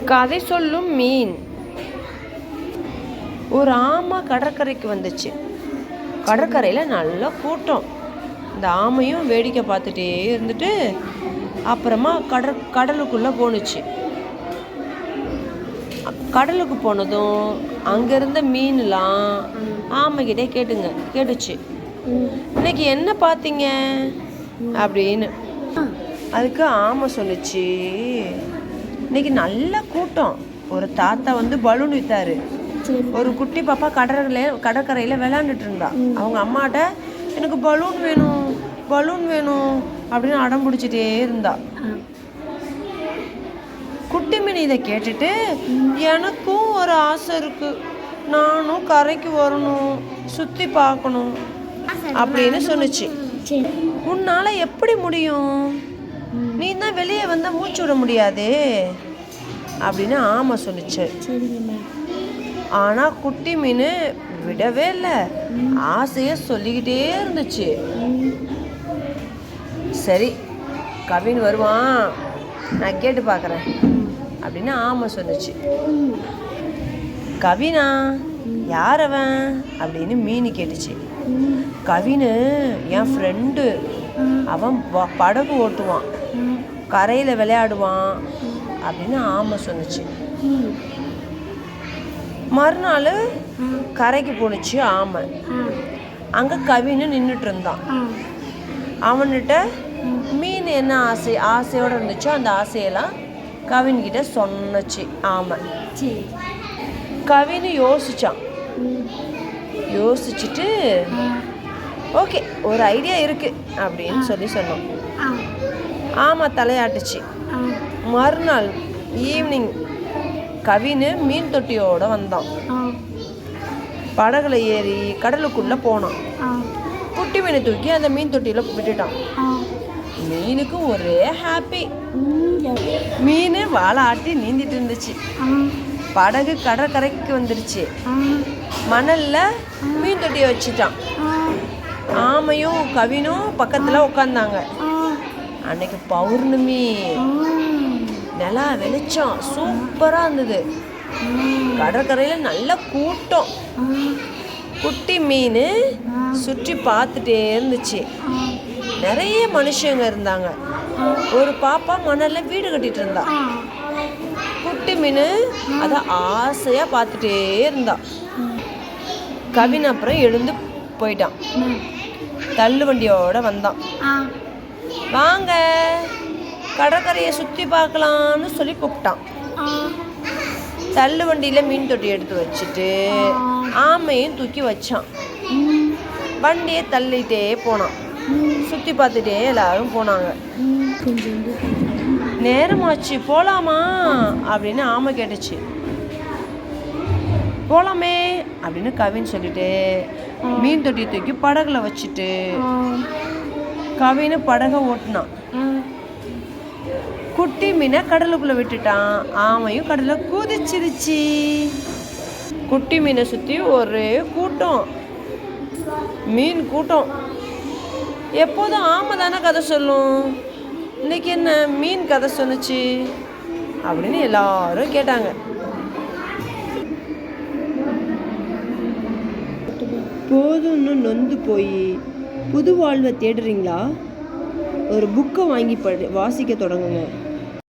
கதை சொல்லும் மீன். ஒரு ஆமை கடற்கரைக்கு வந்துச்சு. கடற்கரையில் நல்ல கூட்டம். இந்த ஆமையும் வேடிக்கை பார்த்துட்டே இருந்துட்டு அப்புறமா கடலுக்குள்ளே போணுச்சு. கடலுக்கு போனதும் அங்கே இருந்த மீன்லாம் ஆமைக்கிட்டே கேட்டுச்சு, இன்னைக்கு என்ன பார்த்தீங்க அப்படின்னு. அதுக்கு ஆமை சொல்லுச்சு, இன்னைக்கு நல்ல கூட்டம். ஒரு தாத்தா பலூன் வித்தாரு. ஒரு குட்டி பாப்பா கடற்கரையில் விளையாண்டுட்டு இருந்தா. அவங்க அம்மாட்ட எனக்கு பலூன் வேணும் பலூன் வேணும் அப்படின்னு அடம் பிடிச்சிட்டே இருந்தா. குட்டி மீன் இதை கேட்டுட்டு, எனக்கும் ஒரு ஆசை இருக்கு, நானும் கரைக்கு வரணும், சுற்றி பார்க்கணும் அப்படின்னு சொன்னுச்சு. உன்னால எப்படி முடியும், நீ தான் வெளியே வந்தால் மூச்சு விட முடியாது அப்படின்னு ஆமை சொன்னிச்சு. ஆனால் குட்டி மீன் விடவே இல்லை, ஆசையை சொல்லிக்கிட்டே இருந்துச்சு. சரி, கவின் வருவான், நான் கேட்டு பார்க்குறேன் அப்படின்னு ஆமை சொன்னிச்சு. கவினா, யார் அவன் அப்படின்னு மீன் கேட்டுச்சு. கவினு என் ஃப்ரெண்டு, அவன் படகு ஓட்டுவான், கரையில் விளையாடுவான் அப்படின்னு ஆமை சொன்னிச்சு. மறுநாள் கரைக்கு போணுச்சு ஆமை. அங்கே கவின்னு நின்றுட்டு இருந்தான். அவன்கிட்ட மீன் என்ன ஆசையோடு இருந்துச்சோ அந்த ஆசையெல்லாம் கவின்கிட்ட சொன்னச்சு ஆமை. கவின்னு யோசிச்சுட்டு ஓகே, ஒரு ஐடியா இருக்கு அப்படின்னு சொன்னோம். ஆமா தலையாட்டுச்சு. மறுநாள் ஈவினிங் கவின் மீன் தொட்டியோட வந்தான். படகுல ஏறி கடலுக்குள்ள போனான். குட்டி மீனை தூக்கி அந்த மீன் தொட்டியில விட்டுட்டான். மீனுக்கு ஒரே ஹாப்பி. மீன் வாழை ஆட்டி நீந்திட்டு இருந்துச்சு. படகு கடற்கரைக்கு வந்துருச்சு. மணல்ல மீன் தொட்டியை வச்சுட்டான். ஆமையும் கவினும் பக்கத்துல உட்காந்தாங்க. அன்னைக்கு பௌர்ணமி, நிலா வெளிச்சம் சூப்பரா இருந்தது. கடற்கரையில நல்ல கூட்டம். குட்டி மீன் சுற்றி பார்த்துட்டே இருந்துச்சு. நிறைய மனுஷங்க இருந்தாங்க. ஒரு பாப்பா மணல்ல வீடு கட்டிட்டு இருந்தா. குட்டி மீன் அதை ஆசையா பார்த்துட்டே இருந்தா. கவின் அப்புறம் எழுந்து போயிட்டான். தள்ளு வண்டியோட வந்தான். வாங்க, கடற்கரையை சுற்றி பார்க்கலான்னு சொல்லி கூப்பிட்டான். தள்ளு வண்டியில் மீன் தொட்டி எடுத்து வச்சுட்டு ஆமையும் தூக்கி வச்சான். வண்டியை தள்ளிட்டே போனான். சுற்றி பார்த்துட்டே எல்லாரும் போனாங்க. நேரமாச்சு, போகலாமா அப்படின்னு ஆமை கேட்டுச்சு. போகலாமே அப்படின்னு கவின் சொல்லிட்டு மீன் தொட்டியை தூக்கி படகுல வச்சுட்டு கவின்னு படகை ஓட்டினான். குட்டி மீனை கடலுக்குள்ள விட்டுட்டான். ஆமையும் கடலை குதிச்சிருச்சு. குட்டி மீனை சுற்றி ஒரே கூட்டம், மீன் கூட்டம். எப்போதும் ஆமை தானே கதை சொல்லும், இன்னைக்கு என்ன மீன் கதை சொன்னுச்சு அப்படின்னு எல்லாரும் கேட்டாங்க. போதும்னு நொந்து போய் புது வாழ்வை தேடுறீங்களா? ஒரு புக்கை வாங்கி வாசிக்க தொடங்குங்க.